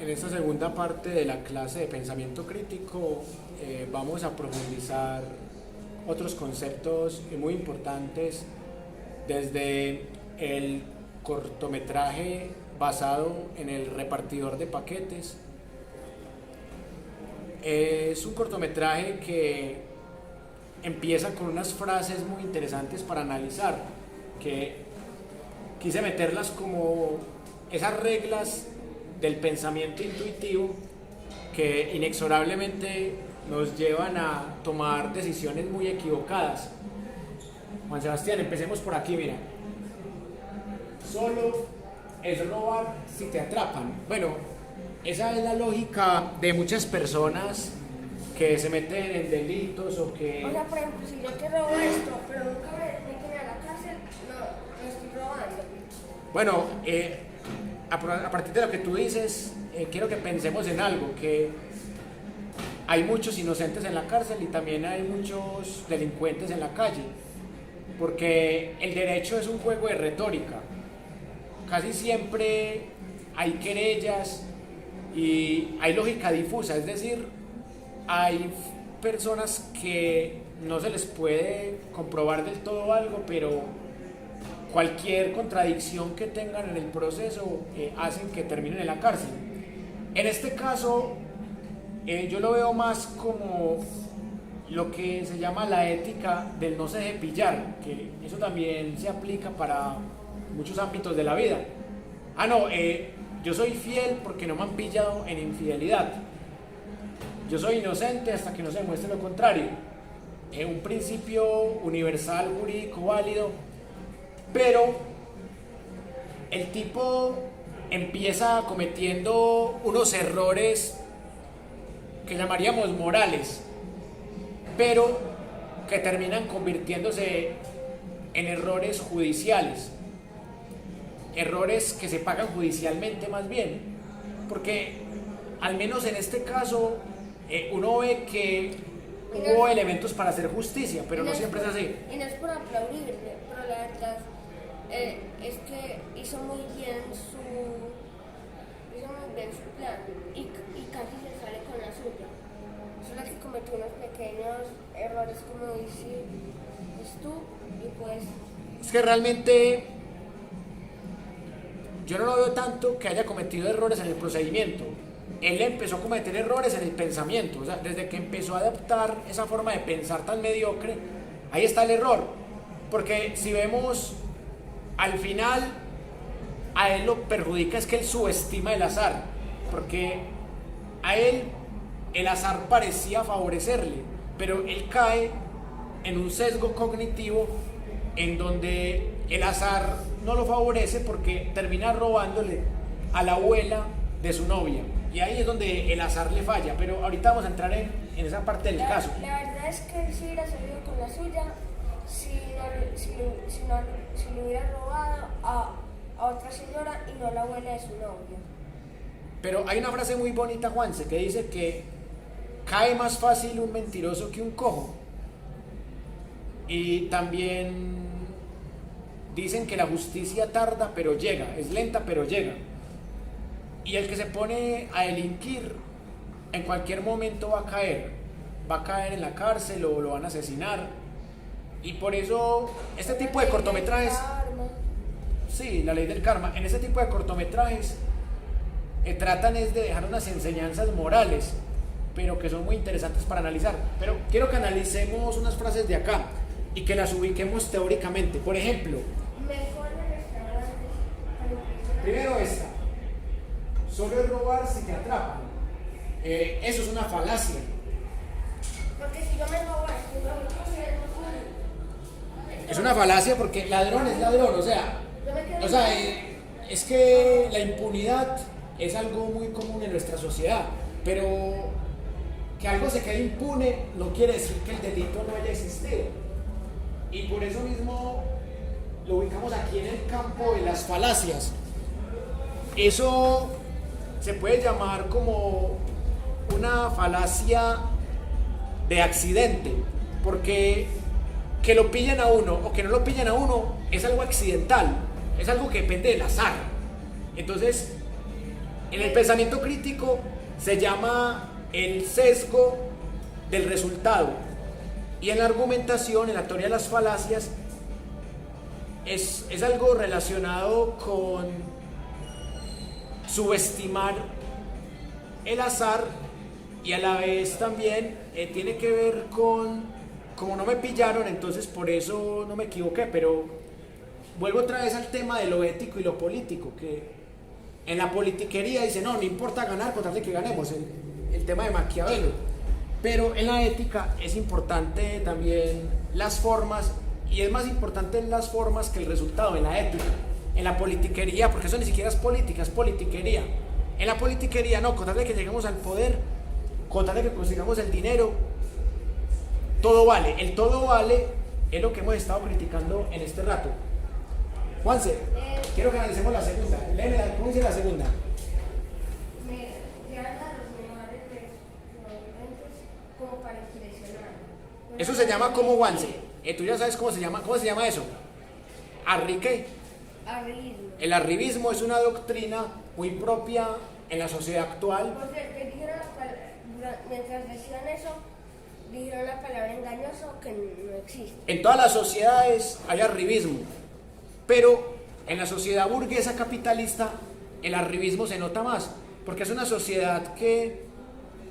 En esta segunda parte de la clase de pensamiento crítico vamos a profundizar otros conceptos muy importantes desde el cortometraje basado en el repartidor de paquetes. Es un cortometraje que empieza con unas frases muy interesantes para analizar, que quise meterlas como esas reglas del pensamiento intuitivo que inexorablemente nos llevan a tomar decisiones muy equivocadas. Juan Sebastián, empecemos por aquí, mira. Solo es robar si te atrapan. Bueno, esa es la lógica de muchas personas que se meten en delitos o que... O sea, por ejemplo, si yo te robo esto, pero nunca me meten a la cárcel, no estoy robando. Bueno, a partir de lo que tú dices, quiero que pensemos en algo, que hay muchos inocentes en la cárcel y también hay muchos delincuentes en la calle, porque el derecho es un juego de retórica. Casi siempre hay querellas y hay lógica difusa, es decir, hay personas que no se les puede comprobar del todo algo, pero cualquier contradicción que tengan en el proceso hacen que terminen en la cárcel. En este caso, yo lo veo más como lo que se llama la ética del no se deje pillar, que eso también se aplica para muchos ámbitos de la vida. Yo soy fiel porque no me han pillado en infidelidad. Yo soy inocente hasta que no se demuestre lo contrario. Es un principio universal, jurídico, válido, pero el tipo empieza cometiendo unos errores que llamaríamos morales, pero que terminan convirtiéndose en errores judiciales, errores que se pagan judicialmente más bien, porque al menos en este caso uno ve que hubo elementos para hacer justicia, pero no siempre es así. Y no es por aplaudirle, pero la verdad es que hizo muy bien su plan y casi se sale con la suya. Solo que cometió unos pequeños errores, como dices tú, y pues... Es que realmente yo no lo veo tanto que haya cometido errores en el procedimiento. Él empezó a cometer errores en el pensamiento, o sea, desde que empezó a adaptar esa forma de pensar tan mediocre, ahí está el error, porque si vemos al final, a él lo perjudica es que él subestima el azar, porque a él el azar parecía favorecerle, pero él cae en un sesgo cognitivo en donde el azar no lo favorece porque termina robándole a la abuela de su novia. Y ahí es donde el azar le falla, pero ahorita vamos a entrar en esa parte del caso. La verdad es que él sí hubiera salido con la suya si le hubiera robado a otra señora y no la abuela de su novia. Pero hay una frase muy bonita, Juanse, que dice que cae más fácil un mentiroso que un cojo. Y también dicen que la justicia tarda pero llega, es lenta pero llega. Y el que se pone a delinquir en cualquier momento va a caer en la cárcel o lo van a asesinar. Y por eso este tipo de cortometrajes, sí, la ley del karma, en este tipo de cortometrajes tratan es de dejar unas enseñanzas morales, pero que son muy interesantes para analizar. Pero quiero que analicemos unas frases de acá y que las ubiquemos teóricamente. Por ejemplo, primero esta: solo es robar si te atrapan. Eso es una falacia. Porque si yo me robo es una falacia porque ladrón es ladrón, o sea, es que la impunidad es algo muy común en nuestra sociedad, pero que algo se quede impune no quiere decir que el delito no haya existido. Y por eso mismo lo ubicamos aquí en el campo de las falacias. Eso se puede llamar como una falacia de accidente, porque que lo pillen a uno o que no lo pillen a uno es algo accidental, es algo que depende del azar. Entonces, En el pensamiento crítico se llama el sesgo del resultado. Y en la argumentación, en la teoría de las falacias, es algo relacionado con subestimar el azar y a la vez también tiene que ver con, como no me pillaron, entonces por eso no me equivoqué, pero vuelvo otra vez al tema de lo ético y lo político, que en la politiquería dice, no importa ganar, con tal de que ganemos, el tema de Maquiavelo, pero en la ética es importante también las formas, y es más importante las formas que el resultado en la ética. En la politiquería, porque eso ni siquiera es política, es politiquería. En la politiquería no, con tal de que lleguemos al poder, con tal de que consigamos el dinero, todo vale. El todo vale es lo que hemos estado criticando en este rato. Juanse, quiero que analicemos la segunda. Léeme, ¿cómo dice la segunda? Como para impresionar. Eso se llama como Juanse. Tú ya sabes cómo se llama eso. ¿Arriqué? Arribismo. El arribismo es una doctrina muy propia en la sociedad actual. Porque mientras decían eso, dijeron la palabra engañoso que no existe. En todas las sociedades hay arribismo, pero en la sociedad burguesa capitalista el arribismo se nota más, porque es una sociedad que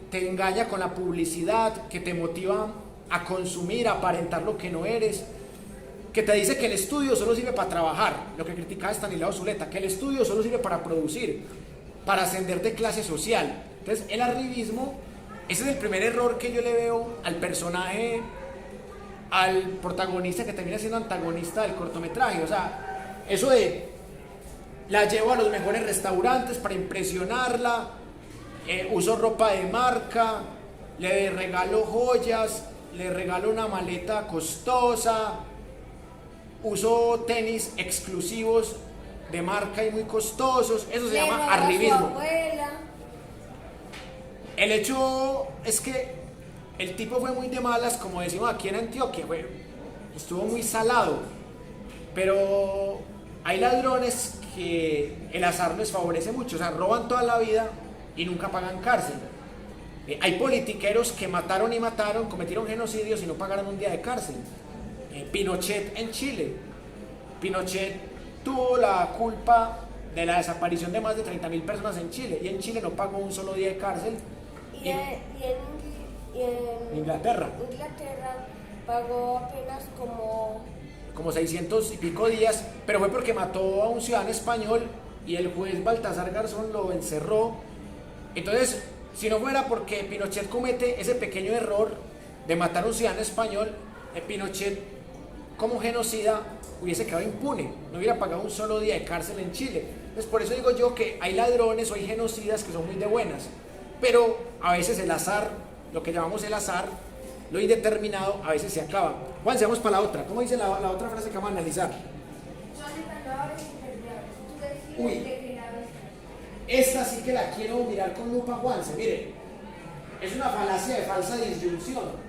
te engaña con la publicidad, que te motiva a consumir, a aparentar lo que no eres, que te dice que el estudio solo sirve para trabajar, lo que criticaba Estanislao Zuleta, que el estudio solo sirve para producir, para ascender de clase social. Entonces el arribismo, ese es el primer error que yo le veo al personaje, al protagonista que termina siendo antagonista del cortometraje. O sea, eso de la llevo a los mejores restaurantes para impresionarla, uso ropa de marca, le regalo joyas, le regalo una maleta costosa, uso tenis exclusivos de marca y muy costosos. Eso se llama arribismo. El hecho es que el tipo fue muy de malas, como decimos aquí en Antioquia, estuvo muy salado, pero hay ladrones que el azar les favorece mucho, o sea, roban toda la vida y nunca pagan cárcel. Hay politiqueros que mataron y mataron, cometieron genocidios y no pagaron un día de cárcel. Pinochet en Chile. Pinochet tuvo la culpa de la desaparición de más de 30.000 personas en Chile, y en Chile no pagó un solo día de cárcel. Y en Inglaterra pagó apenas como 600 y pico días, pero fue porque mató a un ciudadano español y el juez Baltasar Garzón lo encerró. Entonces, si no fuera porque Pinochet comete ese pequeño error de matar a un ciudadano español, Pinochet como genocida hubiese quedado impune, no hubiera pagado un solo día de cárcel en Chile. Entonces por eso digo yo que hay ladrones o hay genocidas que son muy de buenas, pero a veces el azar, lo que llamamos el azar, lo indeterminado, a veces se acaba. Juan, vamos para la otra. ¿Cómo dice la otra frase que vamos a analizar? Son ganadores y perdedores. Tú Uy. decides de qué lado estás. Esta sí que la quiero mirar con lupa, Juanse. Mire, es una falacia de falsa disyunción.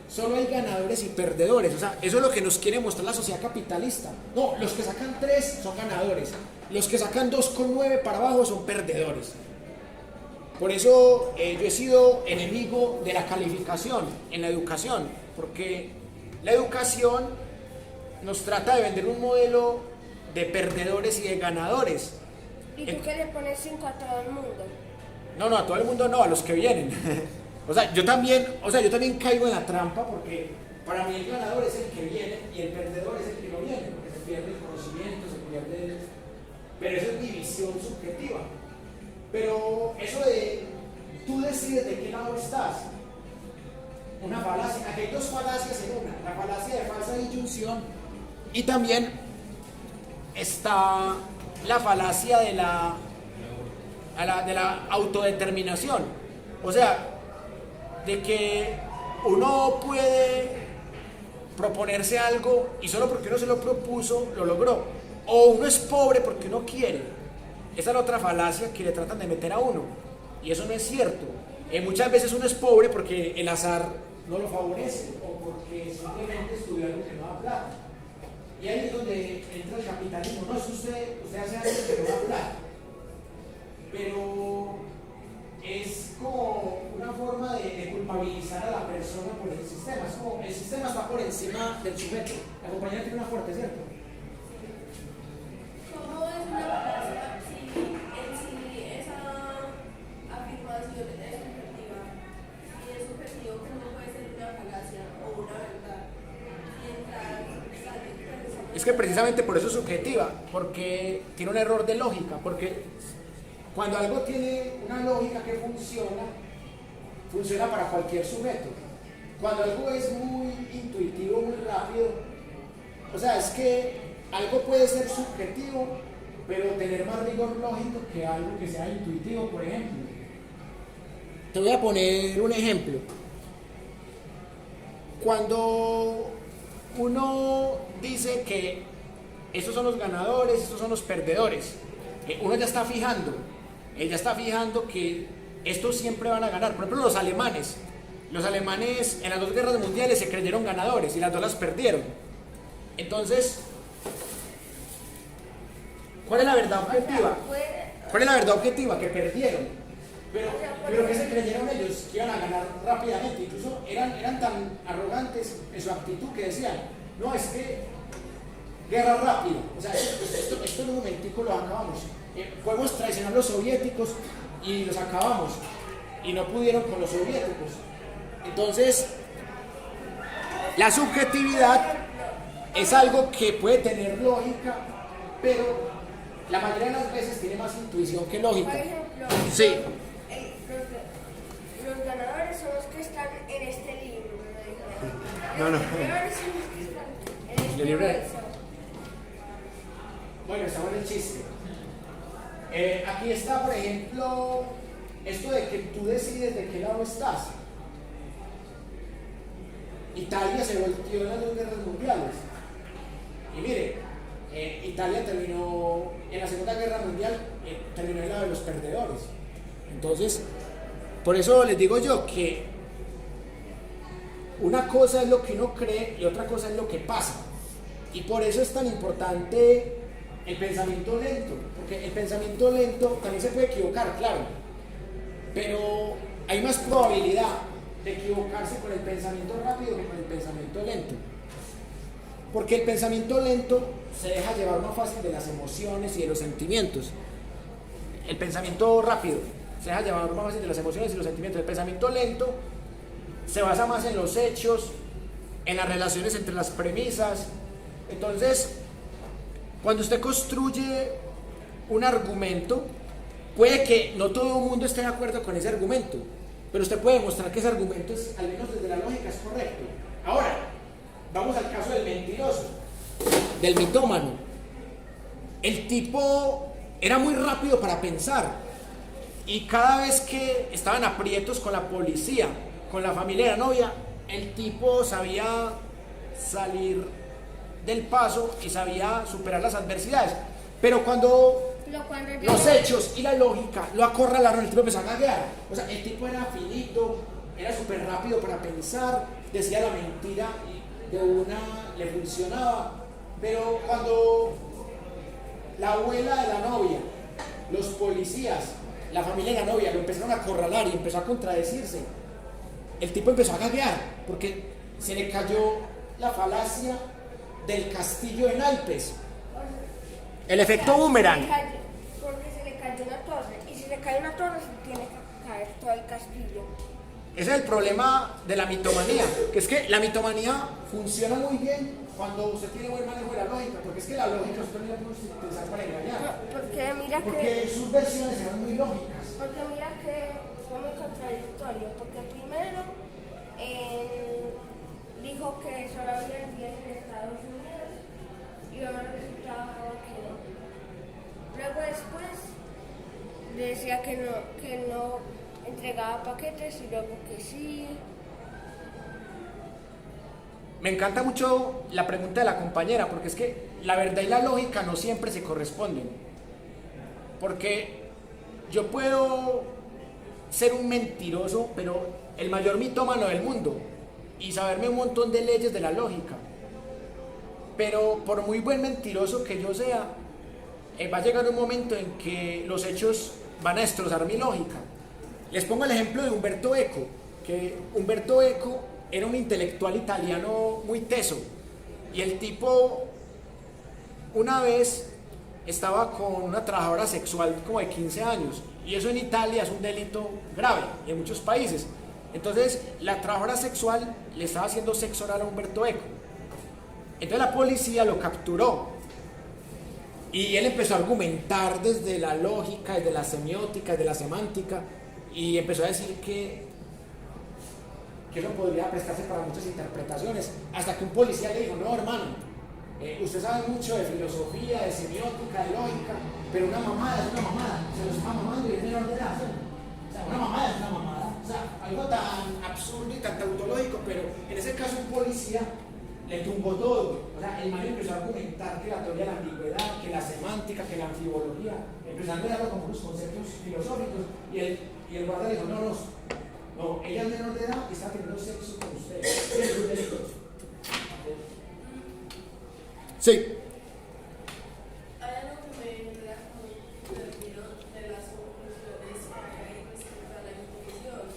Solo hay ganadores y perdedores. O sea, eso es lo que nos quiere mostrar la sociedad capitalista. No, los que sacan 3 son ganadores. Los que sacan 2,9 para abajo son perdedores. Por eso yo he sido enemigo de la calificación en la educación. Porque la educación nos trata de vender un modelo de perdedores y de ganadores. ¿Y tú qué le pones 5 a todo el mundo? No, a todo el mundo no, a los que vienen. O sea, yo también caigo en la trampa, porque para mí el ganador es el que viene y el perdedor es el que no viene, porque se pierde el conocimiento, se pierde pero eso es división subjetiva. Pero eso de tú decides de qué lado estás, una falacia. Aquí hay 2 falacias en una: la falacia de falsa disyunción, y también está la falacia de la autodeterminación. O sea, de que uno puede proponerse algo y solo porque uno se lo propuso lo logró, o uno es pobre porque uno quiere. Esa es la otra falacia que le tratan de meter a uno, y eso no es cierto. Muchas veces uno es pobre porque el azar no lo favorece, o porque simplemente estudió algo que no da plata, y ahí es donde entra el capitalismo. No, es usted hace algo que no da plata. pero es como una forma de culpabilizar a la persona por el sistema. Es como el sistema está por encima del sujeto. La compañía tiene una fuerte, ¿cierto? ¿Cómo es una falacia si en sí esa afirmación es subjetiva? Si es subjetivo, ¿cómo puede ser una falacia o una verdad? Es que precisamente por eso es subjetiva, porque tiene un error de lógica, porque cuando algo tiene una lógica que funciona para cualquier sujeto. Cuando algo es muy intuitivo, muy rápido, o sea, es que algo puede ser subjetivo, pero tener más rigor lógico que algo que sea intuitivo, por ejemplo. Te voy a poner un ejemplo. Cuando uno dice que estos son los ganadores, estos son los perdedores, uno ya está fijando que estos siempre van a ganar. Por ejemplo, los alemanes en las 2 guerras mundiales se creyeron ganadores y las 2 las perdieron. Entonces, ¿cuál es la verdad objetiva? ¿Cuál es la verdad objetiva? Que perdieron. Pero ¿qué se creyeron ellos? Que iban a ganar rápidamente. Incluso eran tan arrogantes en su actitud que decían, no, es que guerra rápida. O sea, esto en un momentico lo acabamos. Podemos traicionar a los soviéticos y los acabamos. Y no pudieron con los soviéticos. Entonces, la subjetividad es algo que puede tener lógica, pero la mayoría de las veces tiene más intuición que lógica. Por ejemplo, Sí. Los ganadores son los que están en este libro. No. Los ganadores son los que están en este ¿El libro? libro. Bueno, está bueno el chiste. Aquí está, por ejemplo, esto de que tú decides de qué lado estás. Italia se volteó en las 2 guerras mundiales. Y mire, Italia terminó en la Segunda Guerra Mundial, terminó en lado de los perdedores. Entonces, por eso les digo yo que una cosa es lo que uno cree y otra cosa es lo que pasa. Y por eso es tan importante el pensamiento lento, porque el pensamiento lento también se puede equivocar, claro, pero hay más probabilidad de equivocarse con el pensamiento rápido que con el pensamiento lento. Porque el pensamiento lento se deja llevar más fácil de las emociones y de los sentimientos. El pensamiento rápido se deja llevar más fácil de las emociones y los sentimientos. El pensamiento lento se basa más en los hechos, en las relaciones entre las premisas. Entonces, cuando usted construye un argumento, puede que no todo el mundo esté de acuerdo con ese argumento, pero usted puede demostrar que ese argumento, al menos desde la lógica, es correcto. Ahora, vamos al caso del mentiroso, del mitómano. El tipo era muy rápido para pensar y cada vez que estaban aprietos con la policía, con la familia de la novia, el tipo sabía salir del paso y sabía superar las adversidades. Pero cuando los hechos y la lógica lo acorralaron, el tipo empezó a gaguear. O sea, el tipo era finito, era súper rápido para pensar, decía la mentira y de una le funcionaba. Pero cuando la abuela de la novia, los policías, la familia de la novia lo empezaron a acorralar y empezó a contradecirse, el tipo empezó a gaguear porque se le cayó la falacia del castillo de naipes. El efecto boomerang. Porque se le cayó una torre, y si le cae una torre se tiene que caer todo el castillo. Ese es el problema de la mitomanía, que es que la mitomanía funciona muy bien cuando usted tiene buen manejo de la lógica, porque es que la lógica usted no la puede utilizar para engañar. Porque sus versiones eran muy lógicas. Porque mira que fue muy contradictorio, porque primero dijo que solo había 10 en Estados Unidos y ahora resultaba que no. Luego después decía que no entregaba paquetes y luego que sí. Me encanta mucho la pregunta de la compañera, porque es que la verdad y la lógica no siempre se corresponden. Porque yo puedo ser un mentiroso, pero el mayor mitómano del mundo, y saberme un montón de leyes de la lógica. Pero por muy buen mentiroso que yo sea, va a llegar un momento en que los hechos van a destrozar mi lógica. Les pongo el ejemplo de Umberto Eco, que Umberto Eco era un intelectual italiano muy teso, y el tipo una vez estaba con una trabajadora sexual como de 15 años, y eso en Italia es un delito grave, y en muchos países. Entonces la trabajadora sexual le estaba haciendo sexo oral a Umberto Eco. Entonces la policía lo capturó, y él empezó a argumentar desde la lógica, desde la semiótica, desde la semántica, y empezó a decir que eso podría prestarse para muchas interpretaciones, hasta que un policía le dijo: no, hermano, usted sabe mucho de filosofía, de semiótica, de lógica, pero una mamada es una mamada, se lo está mamando y es menor de edad. O sea, una mamada es una mamada. O sea, algo tan absurdo y tan tautológico, pero en ese caso un policía le tumbó todo. O sea, el man empezó a argumentar que la teoría de la ambigüedad, que la semántica, que la anfibología, empezando a darlo como unos conceptos filosóficos, y el guardia le dijo: no, ella es menor de edad y está teniendo sexo con usted. Es un delito. Sí. Hay algo que me enreda con el término de las conclusiones que hay respecto a la intuición.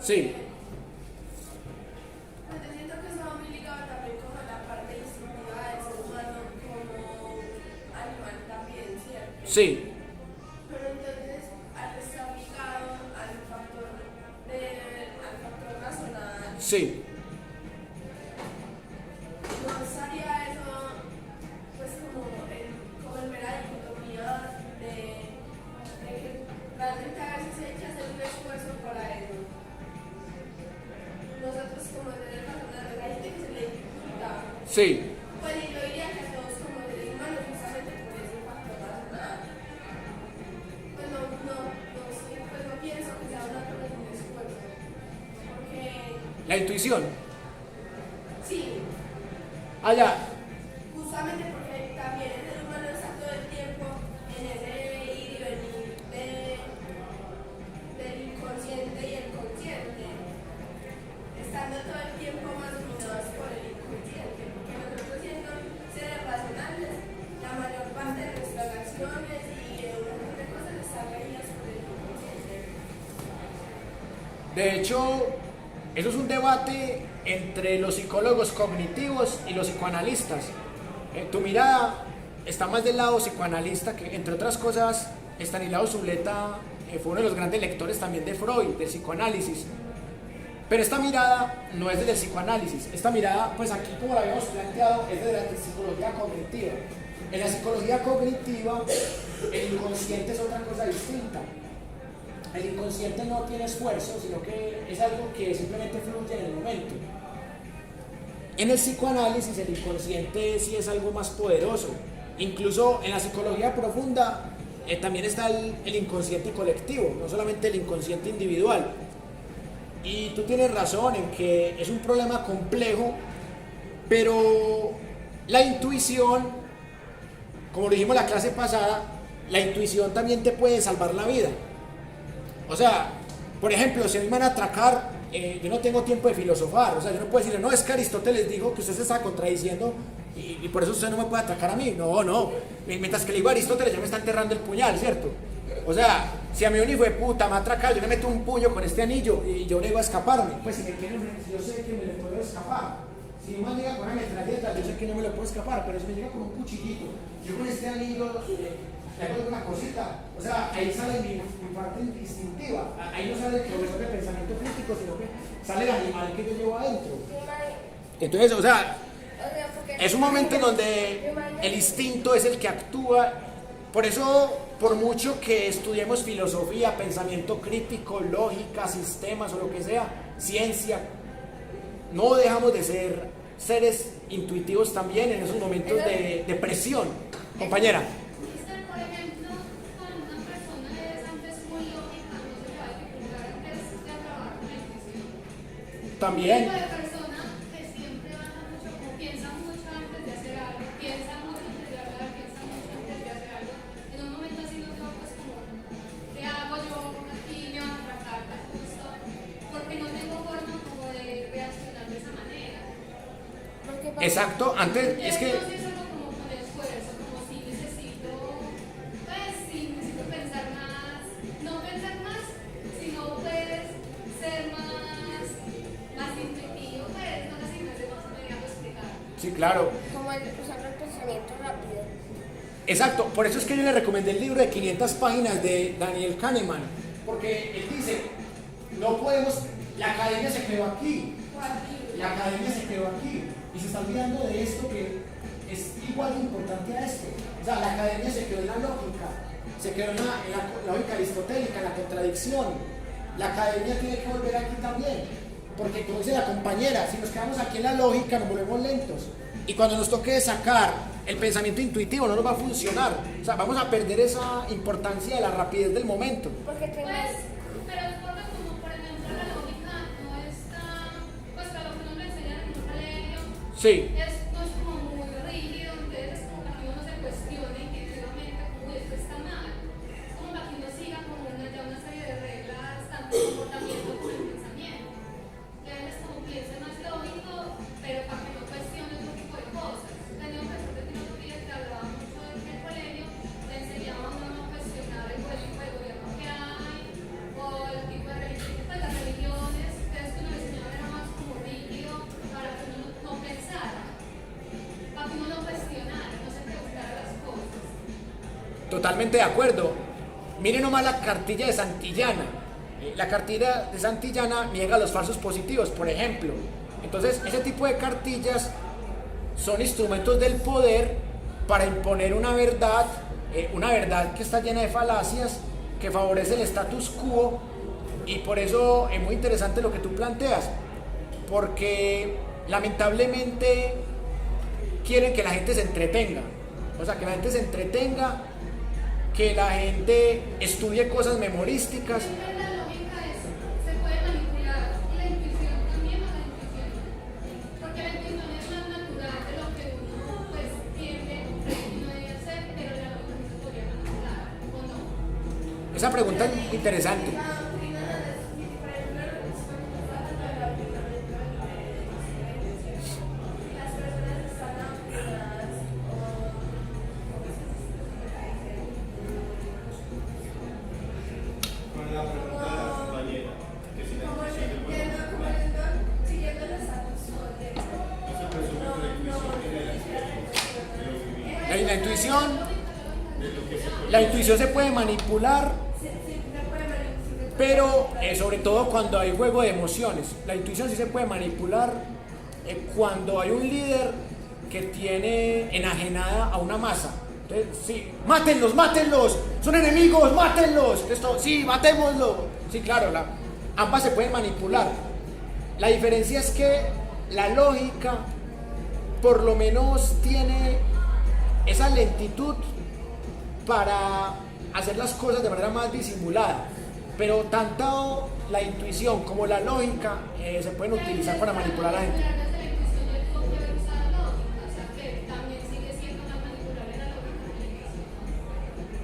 Sí. Porque siento que eso va muy ligado también con la parte instintiva del ser humano como animal también, ¿cierto? Sí. Pero entonces, al estar ligado al factor racional, Sí. no estaría eso, pues como en mera dicotomía de que realmente a veces hay que hacer un esfuerzo para eso. Nosotros como seres racionales, hay gente que se le dificulta. Sí. Pues y yo diría que a todos como seres humanos, justamente por ese factor racional. Pues no sé, pues no pienso que sea una cosa de un esfuerzo. Porque La intuición. sí, Allá. justamente porque también el ser humano está todo el tiempo en ese ir y venir del inconsciente y el consciente, estando todo el tiempo más dominados por el inconsciente, porque nosotros siendo seres racionales, la mayor parte de nuestras acciones y de un montón de cosas están regidas por el inconsciente. De hecho, eso es un debate entre los psicólogos cognitivos y los psicoanalistas. Tu mirada está más del lado psicoanalista, que entre otras cosas Estanislao Zuleta fue uno de los grandes lectores también de Freud, del psicoanálisis. Pero esta mirada no es desde el psicoanálisis, esta mirada, pues aquí como la habíamos planteado, es desde la psicología cognitiva. En la psicología cognitiva, el inconsciente es otra cosa distinta. El inconsciente no tiene esfuerzo, sino que es algo que simplemente fluye en el momento. En el psicoanálisis, el inconsciente sí es algo más poderoso. Incluso en la psicología profunda también está el inconsciente colectivo, no solamente el inconsciente individual. Y tú tienes razón en que es un problema complejo, pero la intuición, como lo dijimos la clase pasada, la intuición también te puede salvar la vida. O sea, por ejemplo, si a mí me van a atracar, yo no tengo tiempo de filosofar. O sea, yo no puedo decirle: no, es que Aristóteles dijo que usted se está contradiciendo y por eso usted no me puede atacar a mí. No. Mientras que le digo a Aristóteles, ya me está enterrando el puñal, ¿cierto? O sea, si a mí un hijo de puta me atraca, yo le meto un puño con este anillo y yo le digo a escaparme. Pues si me quieren, yo sé que me le puedo escapar. Si un man llega con una metralleta, yo sé que no me lo puedo escapar, pero si me llega con un cuchillito, yo con este anillo le hago una cosita. O sea, ahí sale mi parte instintiva. Ahí no sale el profesor de pensamiento crítico, sino que sale el animal que yo llevo adentro. Entonces, o sea, es un momento en donde el instinto es el que actúa. Por eso, por mucho que estudiemos filosofía, pensamiento crítico, lógica, sistemas o lo que sea, ciencia, no dejamos de ser seres intuitivos también en esos momentos de presión. Compañera. Por ejemplo, cuando una persona es antes muy lógica, no se va a dificultar antes de trabajar con la intuición. También. Un tipo de persona que siempre anda mucho, o piensa mucho antes de hacer algo, piensa mucho antes de hablar, piensa mucho antes de hacer algo. En un momento así no tengo pues como, ¿qué hago yo aquí? Me van a tratar tan justo, porque no tengo forma como de reaccionar de esa manera. Exacto, antes es que... Entonces, es algo como con esfuerzo, como si necesito, pues si necesito pensar más, claro. Como usando el pensamiento rápido. Exacto, por eso es que yo le recomendé el libro de 500 páginas de Daniel Kahneman, porque él dice, no podemos, la academia se quedó aquí, la academia se quedó aquí, y se está olvidando de esto que es igual de importante a esto. O sea, la academia se quedó en la lógica, se quedó en la lógica aristotélica, en la contradicción. La academia tiene que volver aquí también, porque como dice la compañera, si nos quedamos aquí en la lógica nos volvemos lentos. Y cuando nos toque sacar el pensamiento intuitivo no nos va a funcionar. O sea, vamos a perder esa importancia de la rapidez del momento. Porque Pues, pero es porque como por ejemplo la lógica no está, pues para lo que uno le enseñan en un colegio, Sí. no es como muy rígido, entonces es como para que uno se cuestione intuitivamente como esto está mal. Es como para que uno siga como una serie de reglas, tanto de comportamiento como de pensamiento. Entonces es como piense más lógico, pero para que no cuestione otro tipo de cosas. Tenía un profesor de filosofía que hablaba mucho de que el colegio le enseñaba a uno a no cuestionar el tipo de gobierno que hay, o el tipo de religión, pues las religiones, entonces que uno le enseñaba era más como rígido para que uno no pensara, para que uno no cuestionara, no se preguntara las cosas. Totalmente de acuerdo. Miren nomás la cartilla de Santillana. La cartilla de Santillana niega los falsos positivos, por ejemplo. Entonces, ese tipo de cartillas son instrumentos del poder para imponer una verdad que está llena de falacias, que favorece el status quo, y por eso es muy interesante lo que tú planteas, porque lamentablemente quieren que la gente se entretenga, o sea, que la gente se entretenga, que la gente estudie cosas memorísticas. Siempre la lógica es, se puede manipular, y la intuición también, o la intuición, porque la intuición es más natural de lo que uno pues tiende, cree que uno debe hacer, pero la lógica no se podría manipular, ¿o no? Esa pregunta es interesante. La doctrina es, por ejemplo, cuando se habla de la doctrina de las personas están adoctrinadas Con la pregunta de la compañera, que si la como intuición se puede siguiendo manipular, siguiendo los status quo de no se presume que la intuición tiene la experiencia de lo vivido, La intuición, de lo que se puede. la intuición se puede manipular, pero sobre todo cuando hay juego de emociones. La intuición sí se puede manipular cuando hay un líder que tiene enajenada a una masa. Entonces, sí, mátenlos, mátenlos, son enemigos, mátenlos. Esto, sí, matémoslo. Sí, claro, ambas se pueden manipular. La diferencia es que la lógica por lo menos tiene esa lentitud para hacer las cosas de manera más disimulada, pero tanto la intuición como la lógica se pueden utilizar para manipular a la gente. Hablar desde la intuición yo digo que usar lógica, o sea que también sigue siendo una manipulable la lógica.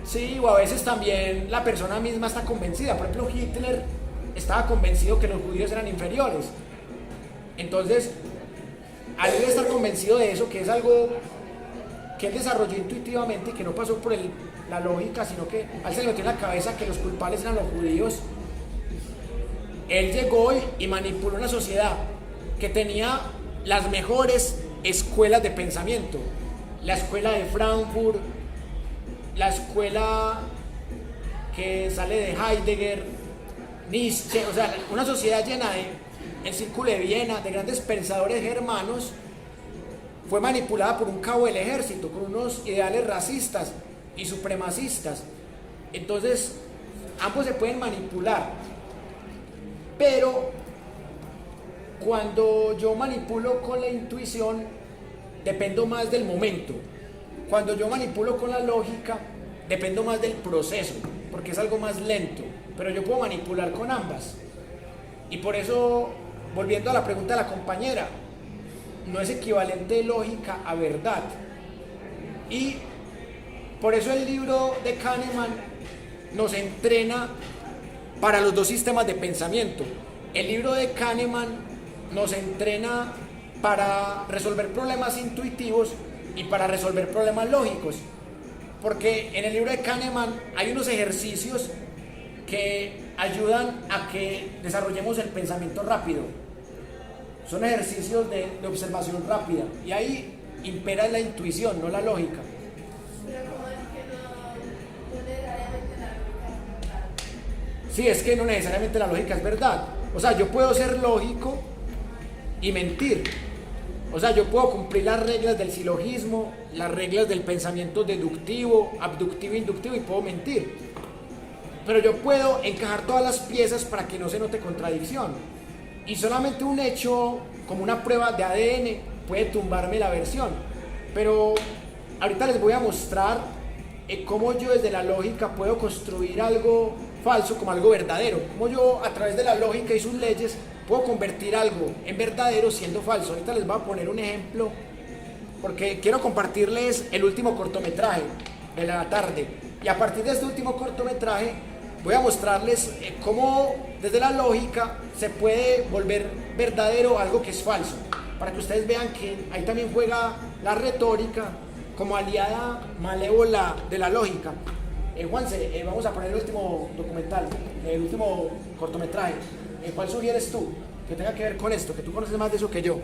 Sí, o a veces también la persona misma está convencida. Por ejemplo, Hitler estaba convencido que los judíos eran inferiores. Entonces, al él estar convencido de eso, que es algo que él desarrolló intuitivamente y que no pasó por la lógica, sino que a él se le metió en la cabeza que los culpables eran los judíos, él llegó y manipuló una sociedad que tenía las mejores escuelas de pensamiento. La escuela de Frankfurt, la escuela que sale de Heidegger, Nietzsche, o sea, una sociedad llena el Círculo de Viena, de grandes pensadores germanos, fue manipulada por un cabo del ejército, con unos ideales racistas y supremacistas. Entonces, ambos se pueden manipular, pero cuando yo manipulo con la intuición, dependo más del momento. Cuando yo manipulo con la lógica, dependo más del proceso, porque es algo más lento, pero yo puedo manipular con ambas. Y por eso, volviendo a la pregunta de la compañera, no es equivalente lógica a verdad. Y por eso el libro de Kahneman nos entrena para los dos sistemas de pensamiento. El libro de Kahneman nos entrena para resolver problemas intuitivos y para resolver problemas lógicos. Porque en el libro de Kahneman hay unos ejercicios que ayudan a que desarrollemos el pensamiento rápido. Son ejercicios de observación rápida. Y ahí impera la intuición, no la lógica. Pero como es que no necesariamente la lógica es verdad. Sí, es que no necesariamente la lógica es verdad. O sea, yo puedo ser lógico y mentir. O sea, yo puedo cumplir las reglas del silogismo, las reglas del pensamiento deductivo, abductivo, inductivo y puedo mentir. Pero yo puedo encajar todas las piezas para que no se note contradicción. Y solamente un hecho, como una prueba de ADN, puede tumbarme la versión. Pero ahorita les voy a mostrar cómo yo desde la lógica puedo construir algo falso como algo verdadero. Cómo yo a través de la lógica y sus leyes puedo convertir algo en verdadero siendo falso. Ahorita les voy a poner un ejemplo porque quiero compartirles el último cortometraje de la tarde. Y a partir de este último cortometraje voy a mostrarles cómo desde la lógica se puede volver verdadero algo que es falso. Para que ustedes vean que ahí también juega la retórica como aliada malévola de la lógica. Juanse, vamos a poner el último documental, el último cortometraje. ¿Cuál sugieres tú que tenga que ver con esto? Que tú conoces más de eso que yo.